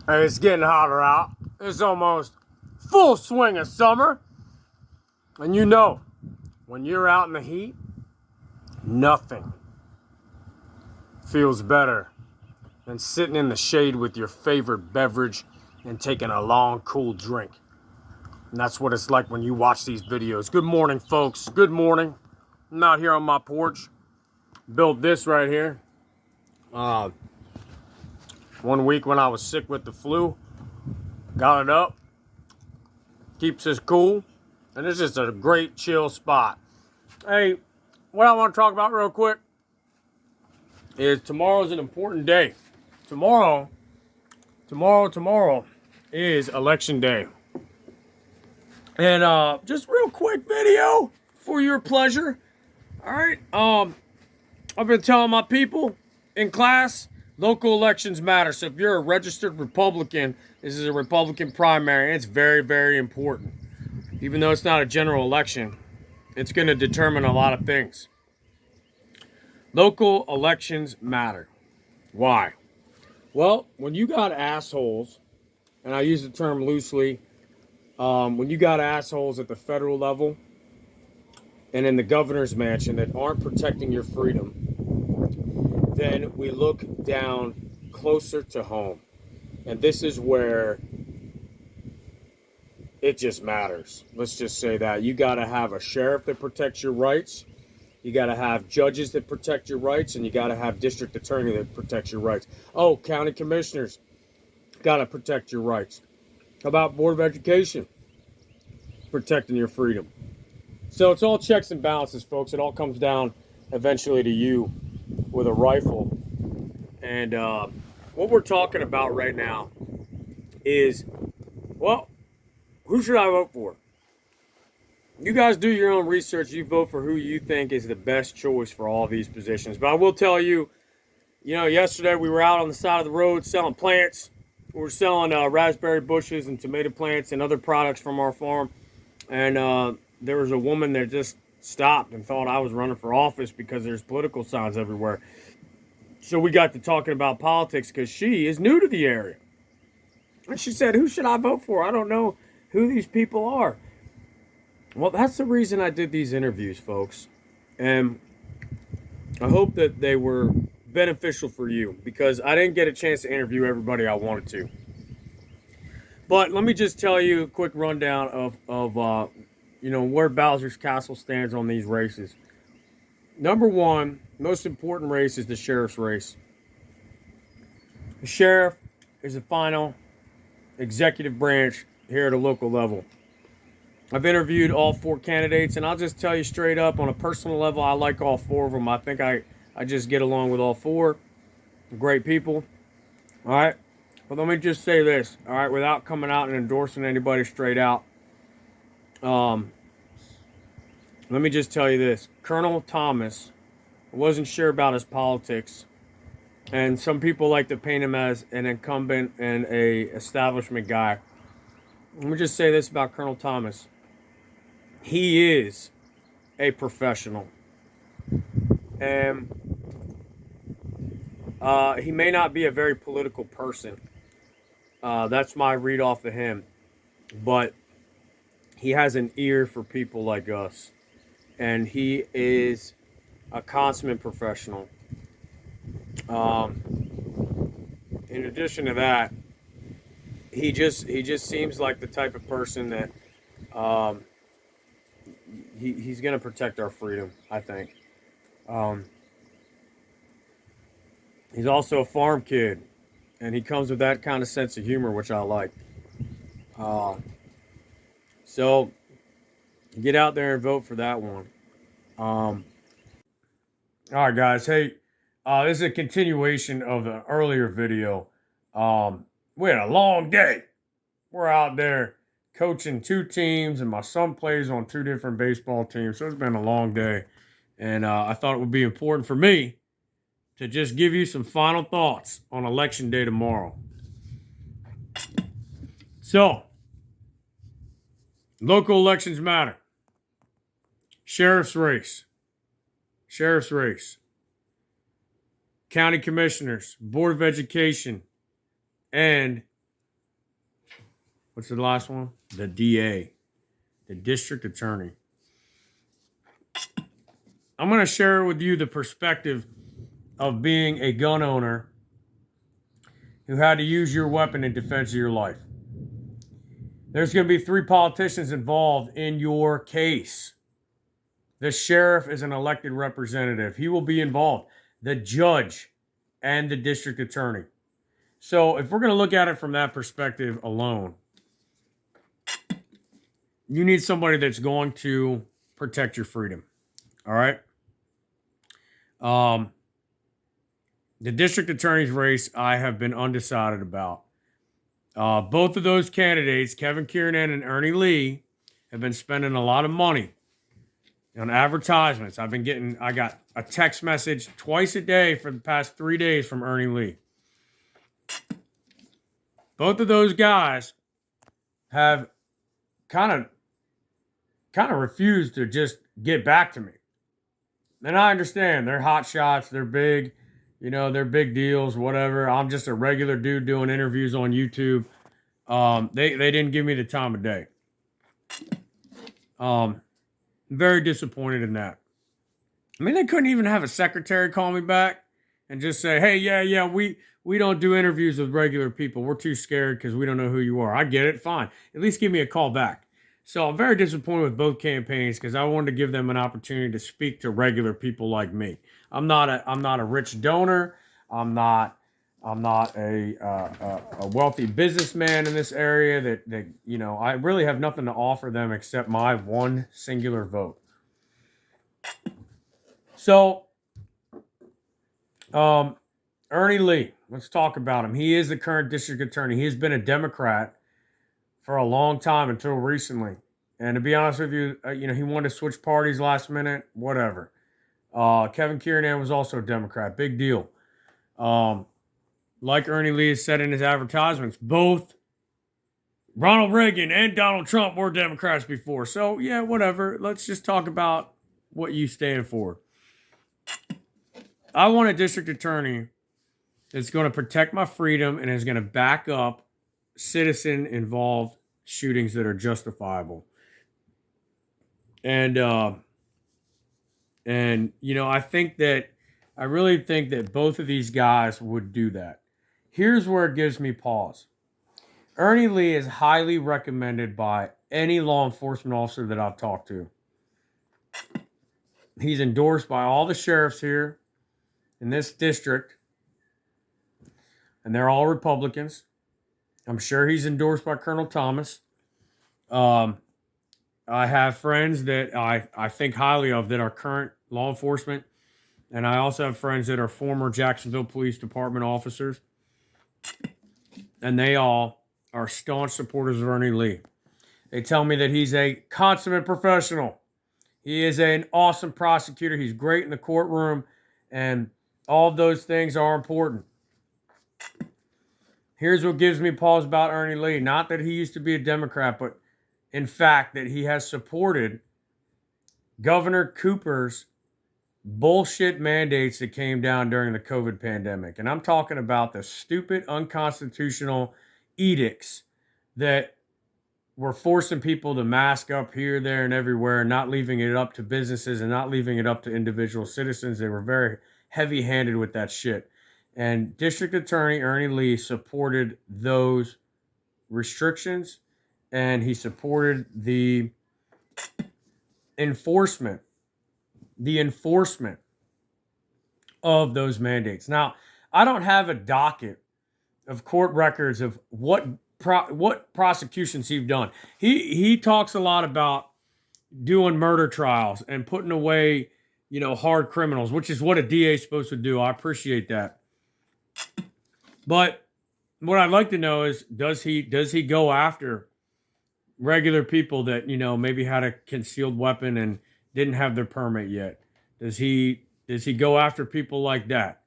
Hey, it's getting hotter out. It's almost full swing of summer. And you know, when you're out in the heat, nothing feels better than sitting in the shade with your favorite beverage and taking a long, cool drink. And that's what it's like when you watch these videos. Good morning, folks. Good morning. I'm out here on my porch. Built this right here. 1 week when I was sick with the flu. Got it up. Keeps us cool. And it's just a great chill spot. Hey, what I want to talk about real quick is tomorrow's an important day. Tomorrow is election day. And just real quick video for your pleasure. All right. I've been telling my people in class, local elections matter. So if you're a registered Republican, this is a Republican primary, and it's very, very important. Even though it's not a general election, it's going to determine a lot of things. Local elections matter. Why? Well, when you got assholes, and I use the term loosely, when you got assholes at the federal level and in the governor's mansion that aren't protecting your freedom, then we look down closer to home. And this is where it just matters. Let's just say that. You got to have a sheriff that protects your rights. You got to have judges that protect your rights. And you got to have district attorney that protects your rights. Oh, county commissioners got to protect your rights. How about Board of Education? Protecting your freedom. So it's all checks and balances, folks. It all comes down eventually to you with a rifle. And what we're talking about right now is, well, who should I vote for? You guys do your own research. You vote for who you think is the best choice for all these positions. But I will tell you, yesterday we were out on the side of the road selling plants. We were selling raspberry bushes and tomato plants and other products from our farm. And there was a woman that just stopped and thought I was running for office because there's political signs everywhere. So we got to talking about politics because she is new to the area. And she said, who should I vote for? I don't know who these people are. Well, that's the reason I did these interviews, folks. And I hope that they were beneficial for you because I didn't get a chance to interview everybody I wanted to. But let me just tell you a quick rundown of where Bowser's Castle stands on these races. Number one, most important race is the sheriff's race. The sheriff is the final executive branch here at a local level. I've interviewed all 4 candidates, and I'll just tell you straight up, on a personal level, I like all 4 of them. I think I just get along with all 4. Great people. All right? But let me just say this, all right, without coming out and endorsing anybody straight out. Let me just tell you this. Colonel Thomas, I wasn't sure about his politics, and some people like to paint him as an incumbent and a establishment guy. Let me just say this about Colonel Thomas. He is a professional. And he may not be a very political person. That's my read off of him. But he has an ear for people like us. And he is a consummate professional. In addition to that, he just seems like the type of person that he's going to protect our freedom, I think. He's also a farm kid, and he comes with that kind of sense of humor, which I like. So get out there and vote for that one. All right, guys. Hey, this is a continuation of the earlier video. We had a long day. We're out there coaching 2 teams, and my son plays on 2 different baseball teams, so it's been a long day. And I thought it would be important for me to just give you some final thoughts on Election Day tomorrow. So, local elections matter. Sheriff's race. County commissioners, Board of Education, and What's the last one? The DA, the district attorney. I'm going to share with you the perspective of being a gun owner who had to use your weapon in defense of your life. There's going to be 3 politicians involved in your case. The sheriff is an elected representative. He will be involved. The judge and the district attorney. So if we're going to look at it from that perspective alone, you need somebody that's going to protect your freedom. All right? The district attorney's race, I have been undecided about. Both of those candidates, Kevin Kiernan and Ernie Lee, have been spending a lot of money on advertisements. I got a text message twice a day for the past 3 days from Ernie Lee. Both of those guys have kind of refused to just get back to me. And I understand they're hot shots, they're big, they're big deals, whatever. I'm just a regular dude doing interviews on YouTube. They didn't give me the time of day. Very disappointed in that. I mean, they couldn't even have a secretary call me back and just say, hey, yeah, we don't do interviews with regular people. We're too scared because we don't know who you are. I get it. Fine. At least give me a call back. So I'm very disappointed with both campaigns because I wanted to give them an opportunity to speak to regular people like me. I'm not a rich donor. I'm not a wealthy businessman in this area that I really have nothing to offer them except my one singular vote. So, Ernie Lee, let's talk about him. He is the current district attorney. He has been a Democrat for a long time until recently. And to be honest with you, he wanted to switch parties last minute, whatever. Kevin Kiernan was also a Democrat. Big deal. Like Ernie Lee has said in his advertisements, both Ronald Reagan and Donald Trump were Democrats before. So, yeah, whatever. Let's just talk about what you stand for. I want a district attorney that's going to protect my freedom and is going to back up citizen-involved shootings that are justifiable. And I really think that both of these guys would do that. Here's where it gives me pause. Ernie Lee is highly recommended by any law enforcement officer that I've talked to. He's endorsed by all the sheriffs here in this district, and they're all Republicans. I'm sure he's endorsed by Colonel Thomas. I have friends that I think highly of that are current law enforcement, and I also have friends that are former Jacksonville Police Department officers, and they all are staunch supporters of Ernie Lee. They tell me that he's a consummate professional. He is an awesome prosecutor. He's great in the courtroom, and all of those things are important. Here's what gives me pause about Ernie Lee. Not that he used to be a Democrat, but in fact that he has supported Governor Cooper's bullshit mandates that came down during the COVID pandemic. And I'm talking about the stupid, unconstitutional edicts that were forcing people to mask up here, there, and everywhere, and not leaving it up to businesses and not leaving it up to individual citizens. They were very heavy-handed with that shit. And District Attorney Ernie Lee supported those restrictions, and he supported the enforcement of those mandates. Now, I don't have a docket of court records of what prosecutions he's done. He talks a lot about doing murder trials and putting away, hard criminals, which is what a DA is supposed to do. I appreciate that. But what I'd like to know is, does he go after regular people that, maybe had a concealed weapon and didn't have their permit yet? Does he go after people like that?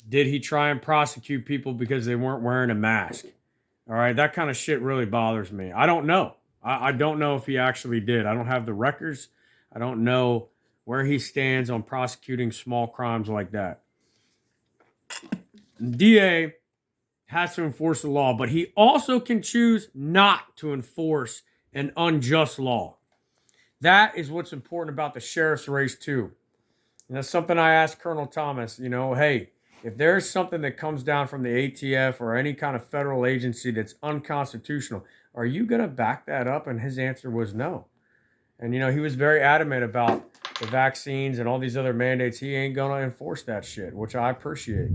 Did he try and prosecute people because they weren't wearing a mask? All right, that kind of shit really bothers me. I don't know. I don't know if he actually did. I don't have the records. I don't know where he stands on prosecuting small crimes like that. DA has to enforce the law, but he also can choose not to enforce an unjust law. That is what's important about the sheriff's race too. And that's something I asked Colonel Thomas, hey, if there's something that comes down from the ATF or any kind of federal agency that's unconstitutional, are you going to back that up? And his answer was no. And, he was very adamant about the vaccines and all these other mandates. He ain't going to enforce that shit, which I appreciate.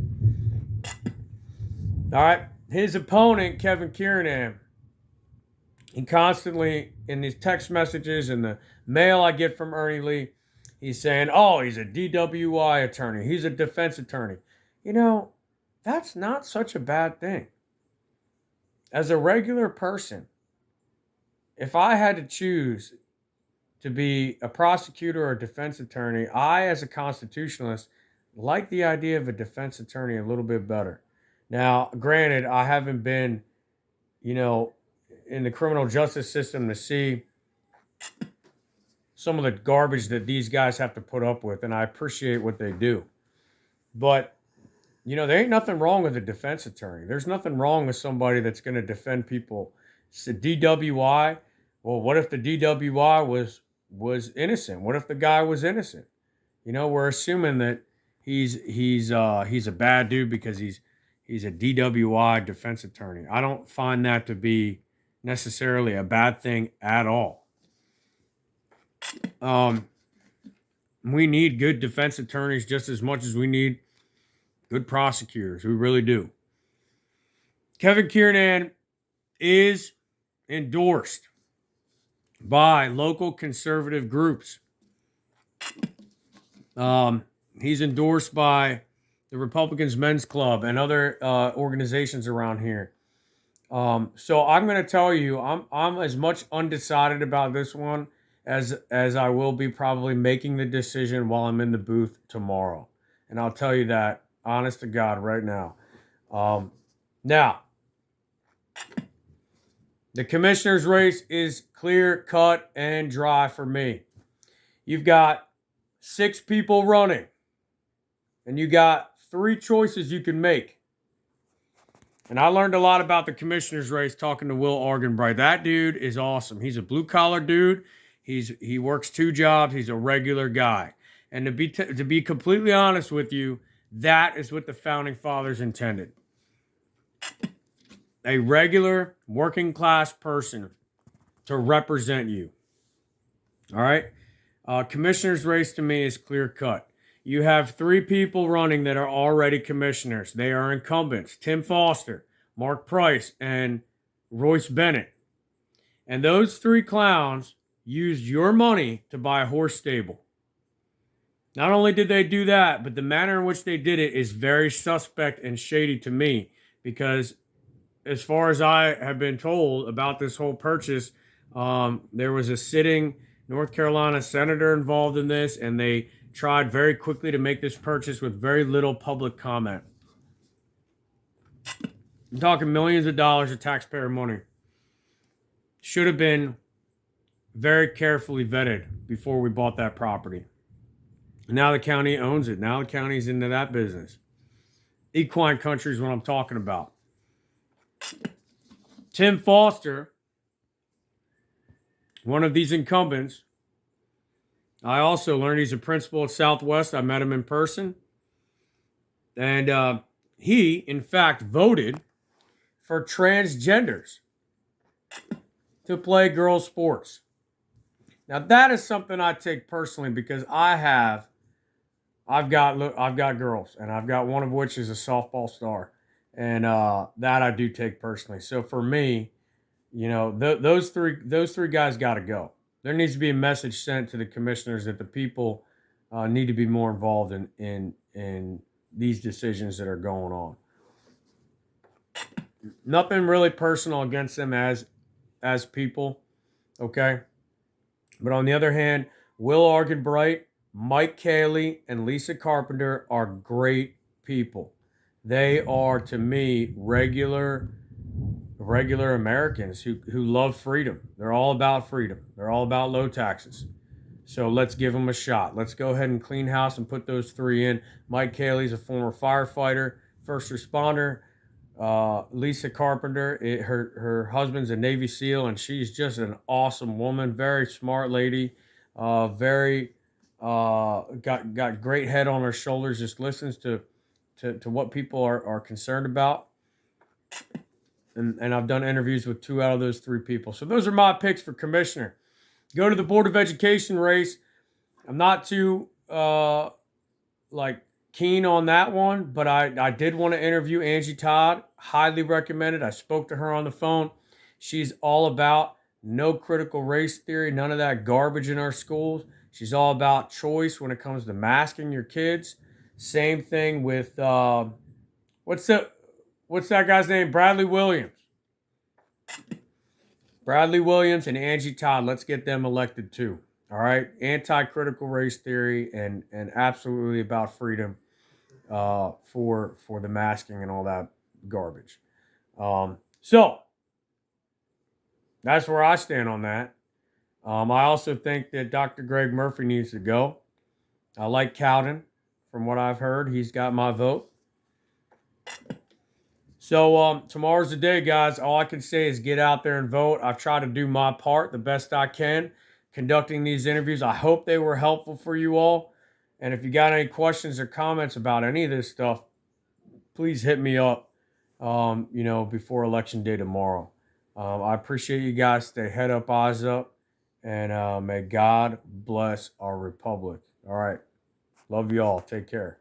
All right. His opponent, Kevin Kiernan, he constantly, in these text messages and the mail I get from Ernie Lee, he's saying, he's a DWI attorney. He's a defense attorney. That's not such a bad thing. As a regular person, if I had to choose to be a prosecutor or a defense attorney, I, as a constitutionalist, like the idea of a defense attorney a little bit better. Now, granted, I haven't been, in the criminal justice system to see some of the garbage that these guys have to put up with, and I appreciate what they do. But, there ain't nothing wrong with a defense attorney. There's nothing wrong with somebody that's going to defend people. It's a DWI. Well, what if the DWI was innocent? What if the guy was innocent? We're assuming that he's a bad dude because he's a DWI defense attorney. I don't find that to be necessarily a bad thing at all. We need good defense attorneys just as much as we need good prosecutors. We really do. Kevin Kiernan is endorsed by local conservative groups. He's endorsed by the Republicans Men's Club and other organizations around here. So I'm going to tell you, I'm as much undecided about this one as I will be probably making the decision while I'm in the booth tomorrow. And I'll tell you that, honest to God, right now. Now, the commissioner's race is clear, cut, and dry for me. You've got 6 people running, and you got 3 choices you can make. And I learned a lot about the commissioner's race talking to Will Argenbright. That dude is awesome. He's a blue-collar dude. He works 2 jobs. He's a regular guy. And to be completely honest with you, that is what the Founding Fathers intended. A regular working-class person to represent you. All right? Commissioner's race to me is clear-cut. You have 3 people running that are already commissioners. They are incumbents. Tim Foster, Mark Price, and Royce Bennett. And those 3 clowns used your money to buy a horse stable. Not only did they do that, but the manner in which they did it is very suspect and shady to me, because as far as I have been told about this whole purchase, there was a sitting North Carolina senator involved in this, and they tried very quickly to make this purchase with very little public comment. I'm talking millions of dollars of taxpayer money. Should have been very carefully vetted before we bought that property. Now the county owns it. Now the county's into that business. Equine country is what I'm talking about. Tim Foster, one of these incumbents, I also learned he's a principal at Southwest. I met him in person. And he, in fact, voted for transgenders to play girls' sports. Now, that is something I take personally because I've got girls, and I've got one of which is a softball star. And that I do take personally. So for me, those three guys got to go. There needs to be a message sent to the commissioners that the people need to be more involved in these decisions that are going on. Nothing really personal against them as people, okay? But on the other hand, Will Argenbright, Mike Caley, and Lisa Carpenter are great people. They are, to me, regular Americans who love freedom. They're all about freedom. They're all about low taxes. So let's give them a shot. Let's go ahead and clean house and put those 3 in. Mike Caley's a former firefighter, first responder, Lisa Carpenter. Her husband's a Navy SEAL, and she's just an awesome woman. Very smart lady. Very got great head on her shoulders. Just listens to what people are concerned about. And I've done interviews with 2 out of those 3 people. So those are my picks for commissioner. Go to the Board of Education race. I'm not too keen on that one, but I did want to interview Angie Todd. Highly recommended. I spoke to her on the phone. She's all about no critical race theory, none of that garbage in our schools. She's all about choice when it comes to masking your kids. Same thing with what's that guy's name? Bradley Williams. Bradley Williams and Angie Todd. Let's get them elected too. All right, anti-critical race theory and absolutely about freedom for the masking and all that garbage. So that's where I stand on that. I also think that Dr. Greg Murphy needs to go. I like Cowden, from what I've heard. He's got my vote. So tomorrow's the day, guys. All I can say is get out there and vote. I've tried to do my part the best I can conducting these interviews. I hope they were helpful for you all. And if you got any questions or comments about any of this stuff, please hit me up, before Election Day tomorrow. I appreciate you guys. Stay head up, eyes up, and may God bless our republic. All right. Love you all. Take care.